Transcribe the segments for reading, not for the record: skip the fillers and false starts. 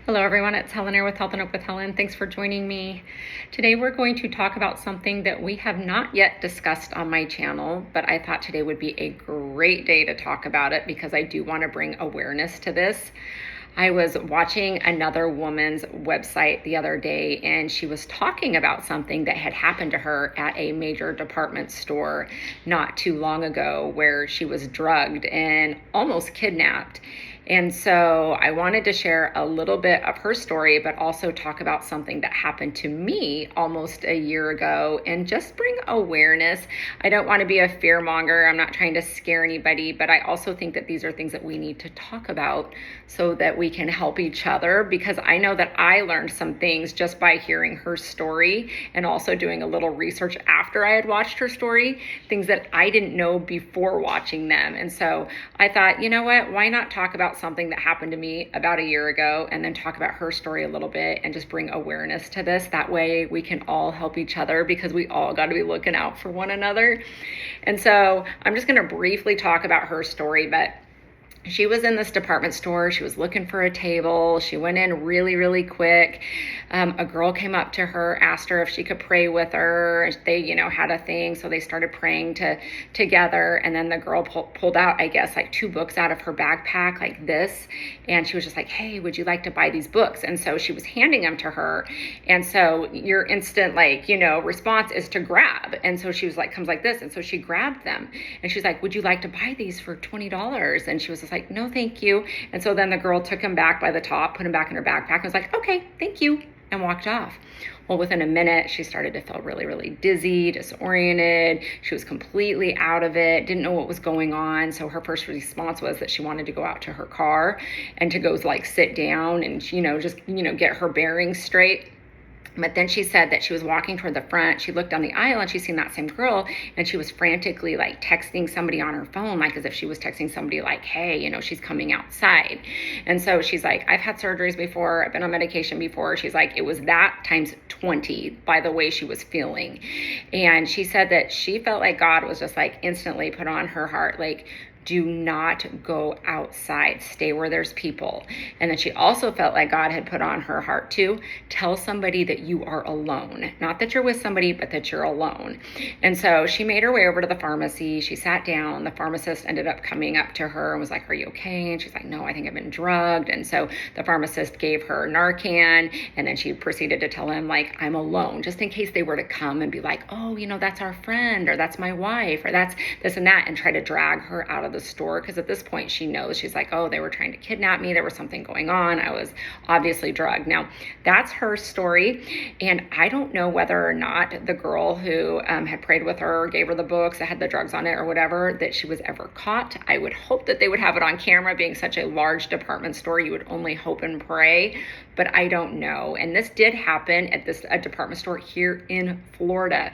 Hello everyone, it's Helen here with Health and Hope with Helen. Thanks for joining me. Today we're going to talk about something that we have not yet discussed on my channel, but I thought today would be a great day to talk about it because I do want to bring awareness to this. I was watching another woman's website the other day, and she was talking about something that had happened to her at a major department store not too long ago, where she was drugged and almost kidnapped. And so I wanted to share a little bit of her story, but also talk about something that happened to me almost a year ago and just bring awareness. I don't want to be a fear monger. I'm not trying to scare anybody, but I also think that these are things that we need to talk about so that we can help each other, because I know that I learned some things just by hearing her story and also doing a little research after I had watched her story, things that I didn't know before watching them. And so I thought, you know what, why not talk about something that happened to me about a year ago and then talk about her story a little bit and just bring awareness to this. That way we can all help each other, because we all got to be looking out for one another. And so I'm just going to briefly talk about her story, but she was in this department store. She was looking for a table. She went in really, really quick. A girl came up to her, asked her if she could pray with her. They, had a thing. So they started praying together. And then the girl pulled out, I guess, like 2 books out of her backpack like this. And she was just like, hey, would you like to buy these books? And so she was handing them to her. And so your instant, response is to grab. And so she was like, comes like this. And so she grabbed them. And she's like, would you like to buy these for $20? And she was just like, no, thank you. And so then the girl took him back by the top, put him back in her backpack, and was like, okay, thank you, and walked off. Well, within a minute, she started to feel really, really dizzy, disoriented. She was completely out of it, didn't know what was going on. So her first response was that she wanted to go out to her car and to go sit down and, get her bearings straight. But then she said that she was walking toward the front. She looked down the aisle and she seen that same girl, and she was frantically texting somebody on her phone, as if she was texting somebody hey, she's coming outside. And so she's like, I've had surgeries before. I've been on medication before. She's like, it was that times 20 by the way she was feeling. And she said that she felt like God was just instantly put on her heart, do not go outside, stay where there's people. And then she also felt like God had put on her heart to tell somebody that you are alone. Not that you're with somebody, but that you're alone. And so she made her way over to the pharmacy. She sat down. The pharmacist ended up coming up to her and was like, are you okay? And she's like, no, I think I've been drugged. And so the pharmacist gave her Narcan, and then she proceeded to tell him, I'm alone, just in case they were to come and be like, oh, that's our friend, or that's my wife, or that's this and that, and try to drag her out of the store. Because at this point she knows, she's like, oh, they were trying to kidnap me, there was something going on, I was obviously drugged. Now that's her story, and I don't know whether or not the girl who had prayed with her, gave her the books that had the drugs on it or whatever, that she was ever caught. I would hope that they would have it on camera. Being such a large department store, you would only hope and pray, but I don't know. And this did happen at a department store here in Florida.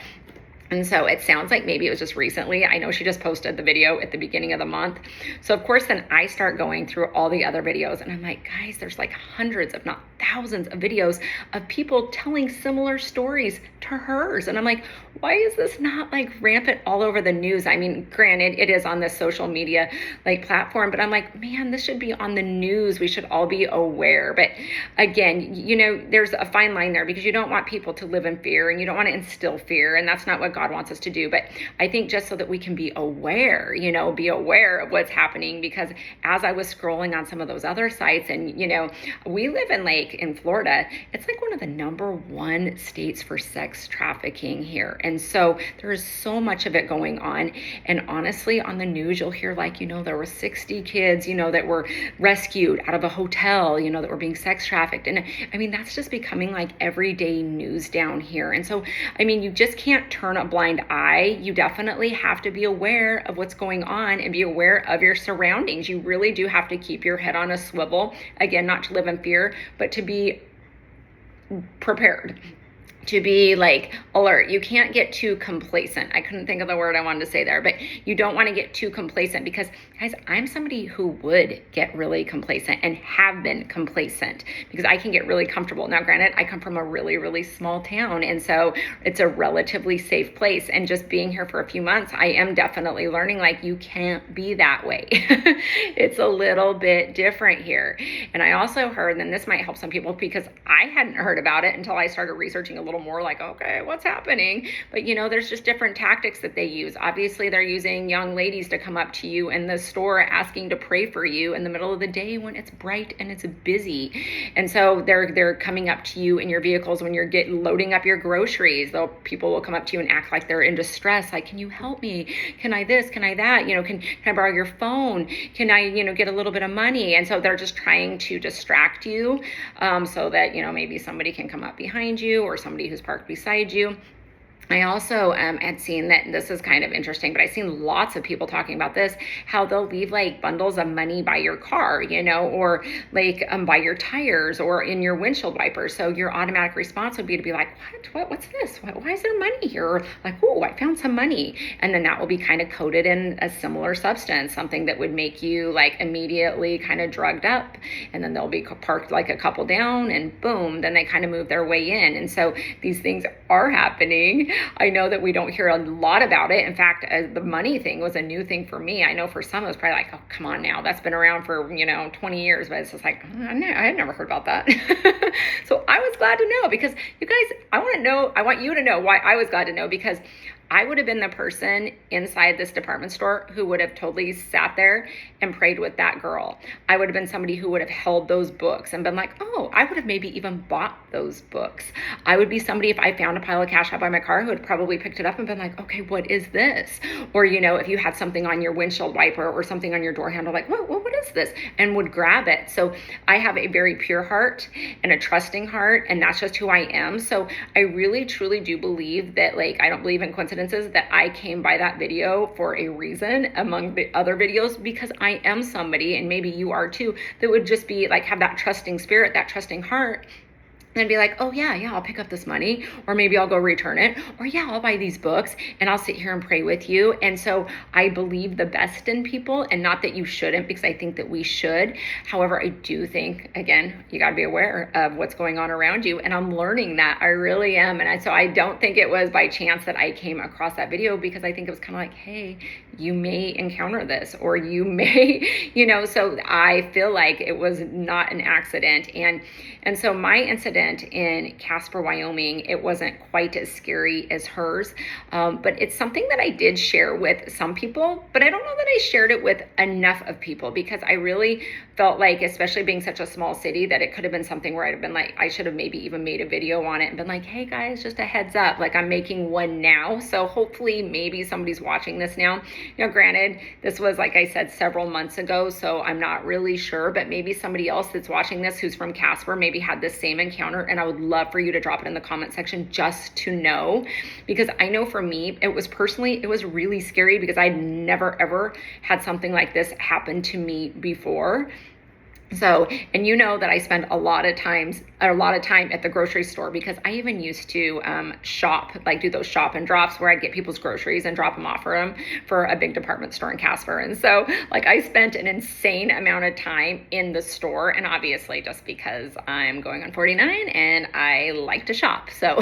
And so it sounds like maybe it was just recently. I know she just posted the video at the beginning of the month. So of course, then I start going through all the other videos, and I'm like, guys, there's hundreds, if not thousands of videos of people telling similar stories to hers. And I'm like, why is this not rampant all over the news? I mean, granted, it is on this social media platform, but I'm like, man, this should be on the news. We should all be aware. But again, there's a fine line there, because you don't want people to live in fear, and you don't want to instill fear. And that's not what God wants us to do. But I think just so that we can be aware, be aware of what's happening, because as I was scrolling on some of those other sites, and, we live in Florida, it's one of the #1 states for sex trafficking here. And so there is so much of it going on. And honestly, on the news, you'll hear there were 60 kids, that were rescued out of a hotel, that were being sex trafficked. And I mean, that's just becoming everyday news down here. And so, I mean, you just can't turn a blind eye. You definitely have to be aware of what's going on and be aware of your surroundings. You really do have to keep your head on a swivel. Again, not to live in fear, but to be prepared. to be like alert. You can't get too complacent. I couldn't think of the word I wanted to say there, but you don't want to get too complacent because, guys, I'm somebody who would get really complacent and have been complacent because I can get really comfortable. Now, granted, I come from a really, really small town, and so it's a relatively safe place. And just being here for a few months, I am definitely learning like you can't be that way. It's a little bit different here. And I also heard, and this might help some people because I hadn't heard about it until I started researching a little more, like, okay, what's happening? But there's just different tactics that they use. Obviously, they're using young ladies to come up to you in the store asking to pray for you in the middle of the day when it's bright and it's busy. And so they're coming up to you in your vehicles when you're loading up your groceries. People will come up to you and act like they're in distress, like, can you help me? Can I this? Can I that? Can I borrow your phone? Can I, get a little bit of money? And so they're just trying to distract you so that, maybe somebody can come up behind you or somebody who's parked beside you. I also had seen that, this is kind of interesting, but I've seen lots of people talking about this, how they'll leave like bundles of money by your car, or like by your tires or in your windshield wipers. So your automatic response would be to be like, what's this? Why is there money here? Or like, oh, I found some money. And then that will be kind of coated in a similar substance, something that would make you like immediately kind of drugged up. And then they'll be parked like a couple down and boom, then they kind of move their way in. And so these things are happening. I know that we don't hear a lot about it. In fact, the money thing was a new thing for me. I know for some it was probably like, oh, come on now, that's been around for 20 years, but it's just like, I had never heard about that. So I was glad to know, because you guys, I want you to know why I was glad to know, because I would have been the person inside this department store who would have totally sat there and prayed with that girl. I would have been somebody who would have held those books and been like, oh, I would have maybe even bought those books. I would be somebody, if I found a pile of cash out by my car, who would probably picked it up and been like, okay, what is this? Or, if you had something on your windshield wiper or something on your door handle, like, what is this? And would grab it. So I have a very pure heart and a trusting heart, and that's just who I am. So I really, truly do believe that, like, I don't believe in coincidences, that I came by that video for a reason among the other videos, because I am somebody, and maybe you are too, that would just be like, have that trusting spirit, that trusting heart, and be like, oh yeah, I'll pick up this money, or maybe I'll go return it, or yeah, I'll buy these books and I'll sit here and pray with you. And so I believe the best in people, and not that you shouldn't, because I think that we should. However, I do think, again, you got to be aware of what's going on around you, and I'm learning that. I really am. And so I don't think it was by chance that I came across that video, because I think it was kind of like, hey, you may encounter this, or you may, so I feel like it was not an accident. And so my incident in Casper, Wyoming, it wasn't quite as scary as hers, but it's something that I did share with some people, but I don't know that I shared it with enough of people, because I really felt like, especially being such a small city, that it could have been something where I'd have been like, I should have maybe even made a video on it and been like, hey guys, just a heads up, like I'm making one now. So hopefully maybe somebody's watching this now. Granted, this was, like I said, several months ago, so I'm not really sure, but maybe somebody else that's watching this who's from Casper maybe had this same encounter, and I would love for you to drop it in the comment section just to know, because I know for me, it was really scary, because I'd never ever had something like this happen to me before. So, and that I spend a lot of time at the grocery store, because I even used to shop, like do those shop and drops where I'd get people's groceries and drop them off for them for a big department store in Casper. And so, like, I spent an insane amount of time in the store, and obviously just because I'm going on 49 and I like to shop. So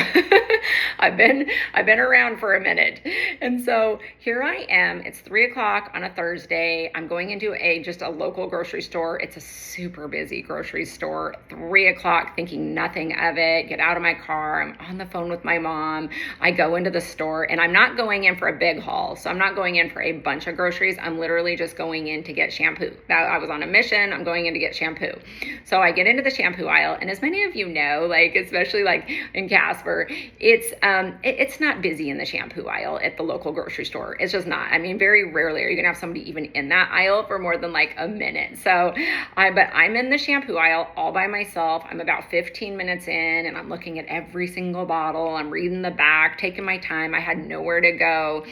I've been around for a minute. And so here I am, it's 3:00 on a Thursday. I'm going into just a local grocery store. It's a super busy grocery store. 3:00, thinking nothing of it. Get out of my car. I'm on the phone with my mom. I go into the store, and I'm not going in for a big haul. So I'm not going in for a bunch of groceries. I'm literally just going in to get shampoo. I was on a mission. I'm going in to get shampoo. So I get into the shampoo aisle, and as many of you know, like, especially like in Casper, it's not busy in the shampoo aisle at the local grocery store. It's just not. I mean, very rarely are you gonna have somebody even in that aisle for more than like a minute. So but I'm in the shampoo aisle all by myself. I'm about 15 minutes in, and I'm looking at every single bottle. I'm reading the back, taking my time. I had nowhere to go.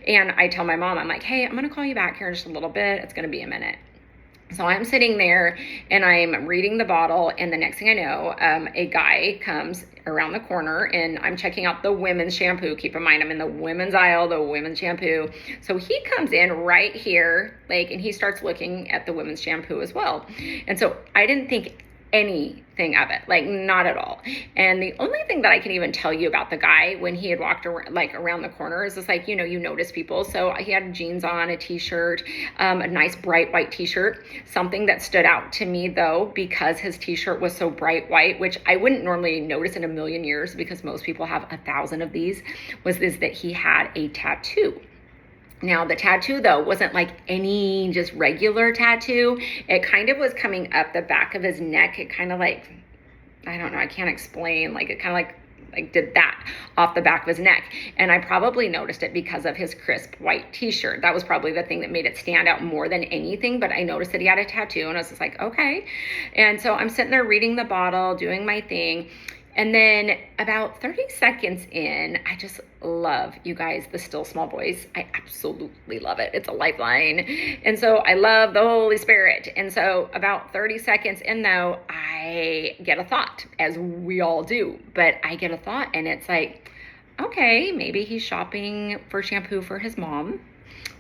And I tell my mom, I'm like, hey, I'm going to call you back here in just a little bit. It's going to be a minute. So I'm sitting there and I'm reading the bottle, and the next thing I know, a guy comes around the corner, and I'm checking out the women's shampoo. Keep in mind, I'm in the women's aisle, the women's shampoo. So he comes in right here, like, and he starts looking at the women's shampoo as well. And so I didn't think anything of it, like not at all. And the only thing that I can even tell you about the guy when he had walked around, like around the corner, is just like, you know, you notice people. So he had jeans on, a t-shirt, a nice bright white t-shirt. Something that stood out to me though, because his t-shirt was so bright white, which I wouldn't normally notice in a million years because most people have 1,000 of these, was that he had a tattoo. Now, the tattoo, though, wasn't like any just regular tattoo. It kind of was coming up the back of his neck. It kind of like, I don't know, I can't explain. Like, it kind of like did that off the back of his neck. And I probably noticed it because of his crisp white t-shirt. That was probably the thing that made it stand out more than anything. But I noticed that he had a tattoo, and I was just like, okay. And so I'm sitting there reading the bottle, doing my thing. And then about 30 seconds in, I just love, you guys, the still small voice. I absolutely love it. It's a lifeline. And so I love the Holy Spirit. And so about 30 seconds in though, I get a thought, as we all do. But I get a thought, and it's like, okay, maybe he's shopping for shampoo for his mom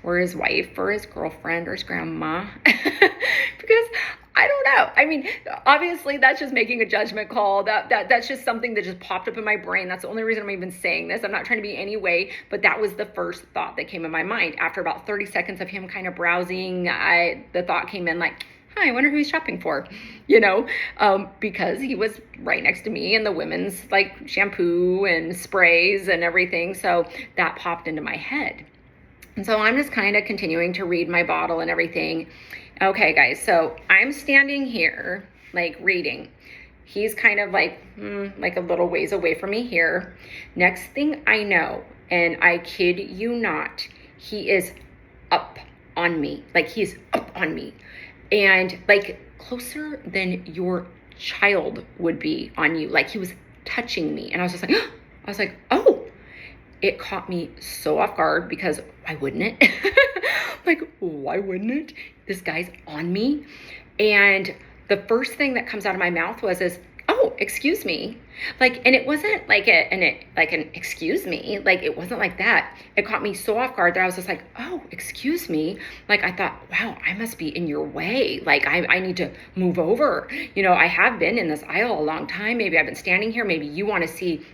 or his wife or his girlfriend or his grandma. Because I don't know. I mean, obviously that's just making a judgment call. That's just something that just popped up in my brain. That's the only reason I'm even saying this. I'm not trying to be any way, but that was the first thought that came in my mind. After about 30 seconds of him kind of browsing, the thought came in like, I wonder who he's shopping for, you know, because he was right next to me and the women's like shampoo and sprays and everything. So that popped into my head. And so I'm just kind of continuing to read my bottle and everything. Okay, guys, so I'm standing here, like reading. He's kind of like a little ways away from me here. Next thing I know, and I kid you not, he is up on me. Like, he's up on me. And like closer than your child would be on you. Like, he was touching me. And I was just like, oh. It caught me so off guard because why wouldn't it? Like, why wouldn't it? This guy's on me. And the first thing that comes out of my mouth was, oh, excuse me. Like, and it wasn't like an excuse me. Like, it wasn't like that. It caught me so off guard that I was just like, oh, excuse me. Like, I thought, wow, I must be in your way. Like, I need to move over. You know, I have been in this aisle a long time. Maybe I've been standing here. Maybe you want to see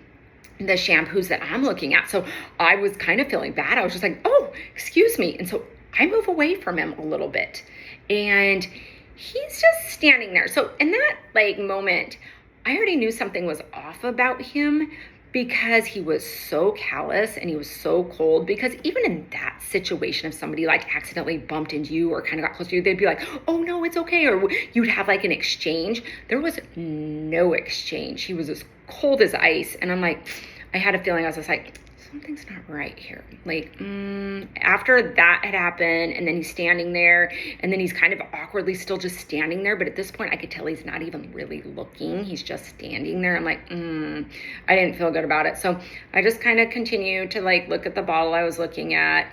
the shampoos that I'm looking at. So I was kind of feeling bad. I was just like, oh, excuse me. And so I move away from him a little bit, and he's just standing there. So in that like moment, I already knew something was off about him because he was so callous and he was so cold. Because even in that situation, if somebody like accidentally bumped into you or kind of got close to you, they'd be like, oh no, it's okay. Or you'd have like an exchange. There was no exchange. He was as cold as ice. And I'm like, I had a feeling. I was just like, something's not right here. Like, after that had happened, and then he's standing there, and then he's kind of awkwardly still just standing there. But at this point, I could tell he's not even really looking. He's just standing there. I'm like, I didn't feel good about it. So I just kind of continued to like look at the bottle I was looking at.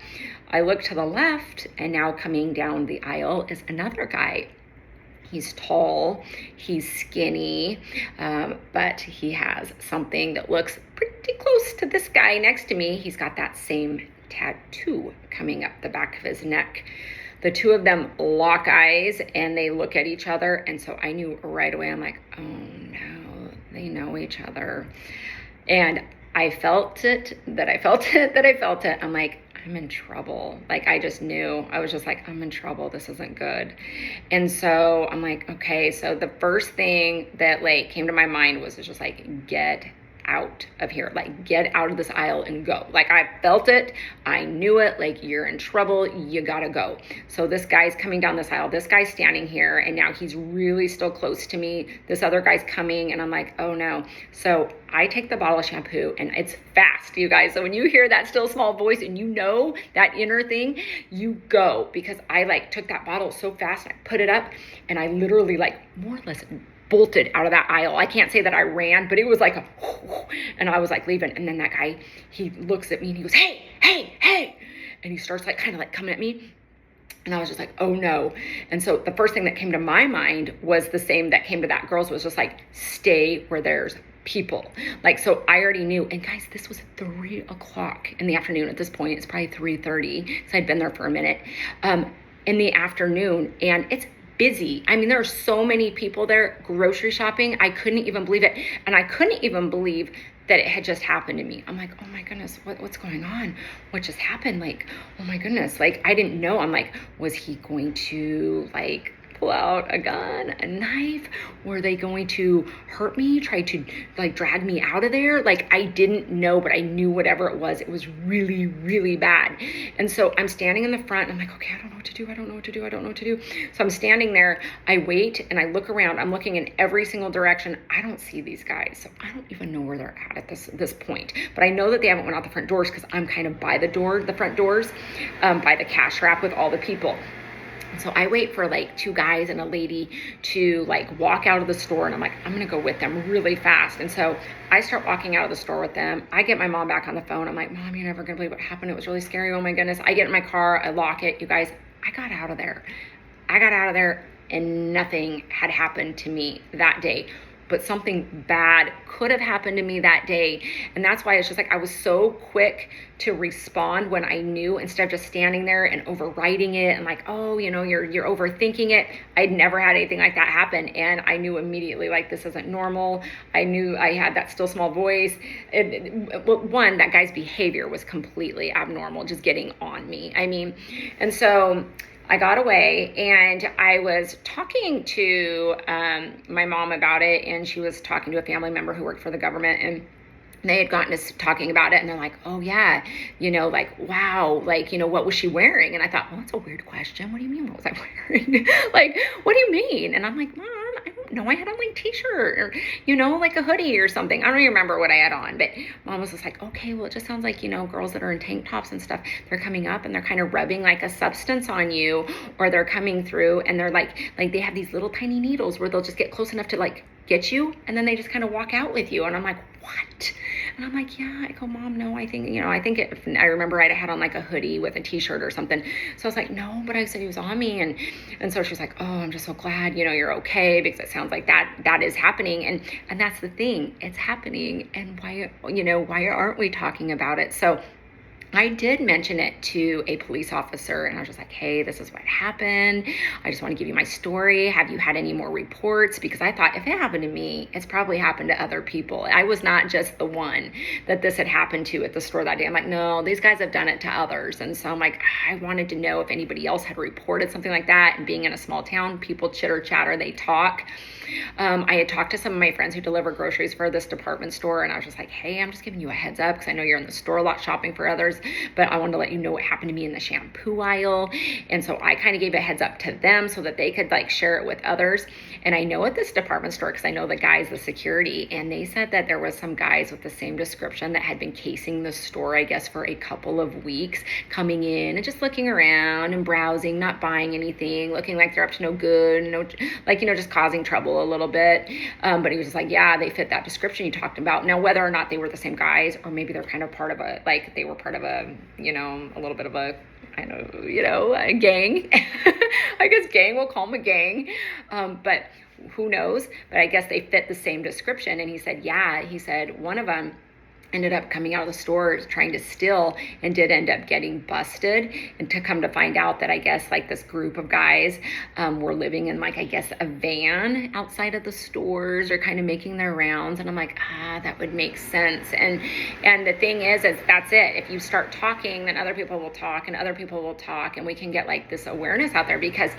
I looked to the left, and now coming down the aisle is another guy. He's tall, he's skinny, but he has something that looks pretty close to this guy next to me. He's got that same tattoo coming up the back of his neck. The two of them lock eyes and they look at each other. And so I knew right away, I'm like, oh no, they know each other. And I felt it. I'm like, I'm in trouble. Like, I just knew. I was just like, I'm in trouble. This isn't good. And so I'm like, okay. So the first thing that like came to my mind was just like, get out of here. Like, get out of this aisle and go. Like, I felt it. I knew it. Like, you're in trouble. You gotta go. So this guy's coming down this aisle. This guy's standing here, and now he's really still close to me. This other guy's coming, and I'm like, oh no. So I take the bottle of shampoo, and it's fast, you guys. So when you hear that still small voice and you know that inner thing, you go. Because I like took that bottle so fast, I put it up, and I literally like more or less bolted out of that aisle. I can't say that I ran, but it was like and I was like leaving. And then that guy, he looks at me and he goes, hey, and he starts like kind of like coming at me. And I was just like, oh no. And so the first thing that came to my mind was the same that came to that girl's, was just like, stay where there's people. Like, so I already knew. And guys, this was 3:00 in the afternoon at this point. It's probably 3:30 because I'd been there for a minute in the afternoon. And it's busy. I mean, there are so many people there grocery shopping. I couldn't even believe it. And I couldn't even believe that it had just happened to me. I'm like, oh my goodness, what's going on? What just happened? Like, oh my goodness. Like, I didn't know. I'm like, was he going to like pull out a gun, a knife? Were they going to hurt me, try to like drag me out of there? Like, I didn't know, but I knew whatever it was really, really bad. And so I'm standing in the front and I'm like, okay, I don't know what to do. I don't know what to do. I don't know what to do. So I'm standing there, I wait and I look around. I'm looking in every single direction. I don't see these guys. So I don't even know where they're at this point. But I know that they haven't went out the front doors because I'm kind of by the front doors, by the cash wrap with all the people. So I wait for like 2 guys and a lady to like walk out of the store, and I'm like, I'm gonna go with them really fast. And so I start walking out of the store with them. I get my mom back on the phone. I'm like, Mom, you're never gonna believe what happened. It was really scary. Oh my goodness. I get in my car, I lock it. You guys, I got out of there and nothing had happened to me that day. But something bad could have happened to me that day. And that's why it's just like, I was so quick to respond when I knew, instead of just standing there and overriding it and like, oh, you know, you're overthinking it. I'd never had anything like that happen. And I knew immediately, like, this isn't normal. I knew I had that still small voice. One, that guy's behavior was completely abnormal, just getting on me. I mean, and so I got away, and I was talking to my mom about it, and she was talking to a family member who worked for the government, and they had gotten us talking about it, and they're like, oh yeah, you know, like, wow, like, you know, what was she wearing? And I thought, well, that's a weird question. What do you mean, what was I wearing? Like, what do you mean? And I'm like, Mom, I don't know. I had on like t-shirt or, you know, like a hoodie or something. I don't even remember what I had on, but Mom was just like, okay, well, it just sounds like, you know, girls that are in tank tops and stuff, they're coming up and they're kind of rubbing like a substance on you, or they're coming through and they're like they have these little tiny needles where they'll just get close enough to like get you, and then they just kind of walk out with you. And I'm like, what? And I'm like, yeah. I go, Mom, no, I think, you know, I remember I had on like a hoodie with a t-shirt or something. So I was like, no, but I said he was on me. And so she's like, oh, I'm just so glad, you know, you're okay, because it sounds like that is happening. And that's the thing, it's happening. And why aren't we talking about it? So I did mention it to a police officer, and I was just like, hey, this is what happened. I just want to give you my story. Have you had any more reports? Because I thought, if it happened to me, it's probably happened to other people. I was not just the one that this had happened to at the store that day. I'm like, no, these guys have done it to others. And so I'm like, I wanted to know if anybody else had reported something like that. And being in a small town, people chitter chatter, they talk. I had talked to some of my friends who deliver groceries for this department store, and I was just like, hey, I'm just giving you a heads up because I know you're in the store a lot shopping for others, but I wanted to let you know what happened to me in the shampoo aisle. And so I kind of gave a heads up to them so that they could like share it with others. And I know at this department store, because I know the guys, the security, and they said that there was some guys with the same description that had been casing the store, I guess, for a couple of weeks, coming in and just looking around and browsing, not buying anything, looking like they're up to no good, just causing trouble a little bit. But he was just like, yeah, they fit that description you talked about. Now, whether or not they were the same guys, or maybe they're kind of part of a little bit of a, a gang. I guess gang, we'll call them a gang. But who knows? But I guess they fit the same description. And he said, yeah, one of them ended up coming out of the store trying to steal and did end up getting busted. And to come to find out that I guess like this group of guys were living in like, I guess, a van outside of the stores, or kind of making their rounds. And I'm like, that would make sense. And the thing is that's it. If you start talking, then other people will talk and other people will talk, and we can get like this awareness out there. Because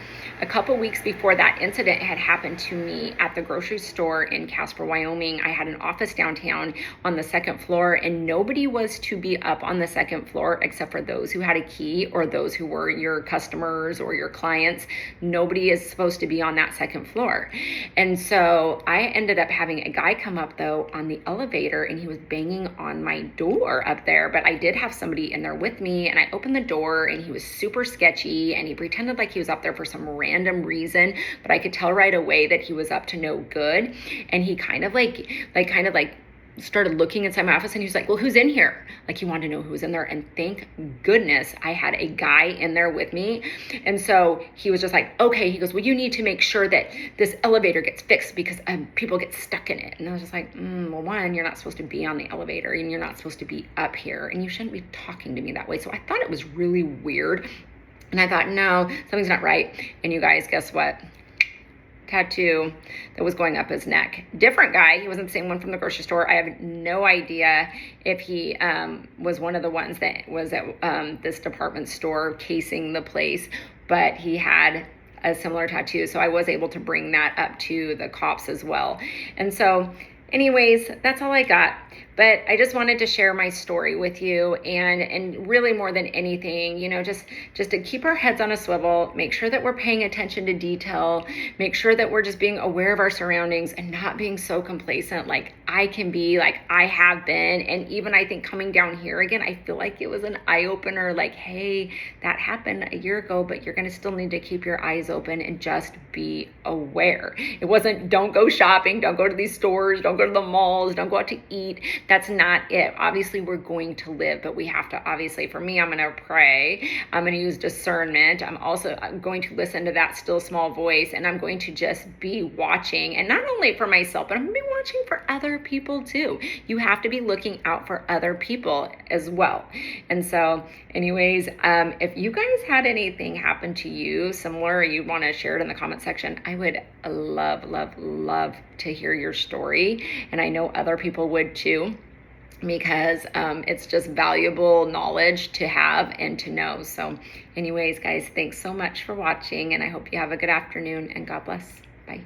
a couple weeks before that incident had happened to me at the grocery store in Casper, Wyoming, I had an office downtown on the second floor, and nobody was to be up on the second floor except for those who had a key or those who were your customers or your clients. Nobody is supposed to be on that second floor. And so I ended up having a guy come up though on the elevator, and he was banging on my door up there, but I did have somebody in there with me, and I opened the door and he was super sketchy, and he pretended like he was up there for some random reason, but I could tell right away that he was up to no good. And he kind of like started looking inside my office, and he was like, well, who's in here? Like, he wanted to know who was in there. And thank goodness I had a guy in there with me. And so he was just like, okay, he goes, well, you need to make sure that this elevator gets fixed because people get stuck in it. And I was just like, well, one, you're not supposed to be on the elevator, and you're not supposed to be up here, and you shouldn't be talking to me that way. So I thought it was really weird. And I thought, no, something's not right. And you guys, guess what? Tattoo that was going up his neck. Different guy. He wasn't the same one from the grocery store. I have no idea if he was one of the ones that was at this department store casing the place, but he had a similar tattoo. So I was able to bring that up to the cops as well. And so anyways, that's all I got. But I just wanted to share my story with you, and really more than anything, just to keep our heads on a swivel, make sure that we're paying attention to detail, make sure that we're just being aware of our surroundings and not being so complacent like I can be, like I have been. And even I think coming down here again, I feel like it was an eye-opener, like, hey, that happened a year ago, but you're going to still need to keep your eyes open and just be aware. It wasn't, don't go shopping, don't go to these stores, don't go to the malls, don't go out to eat. That's not it. Obviously, we're going to live, but we have to, obviously, for me, I'm going to pray. I'm going to use discernment. I'm going to listen to that still small voice, and I'm going to just be watching, and not only for myself, but I'm going to be watching for other people too. You have to be looking out for other people as well. And so anyways, if you guys had anything happen to you similar, or you want to share it in the comment section, I would love, love, love to hear your story. And I know other people would too, because it's just valuable knowledge to have and to know. So anyways, guys, thanks so much for watching, and I hope you have a good afternoon, and God bless. Bye.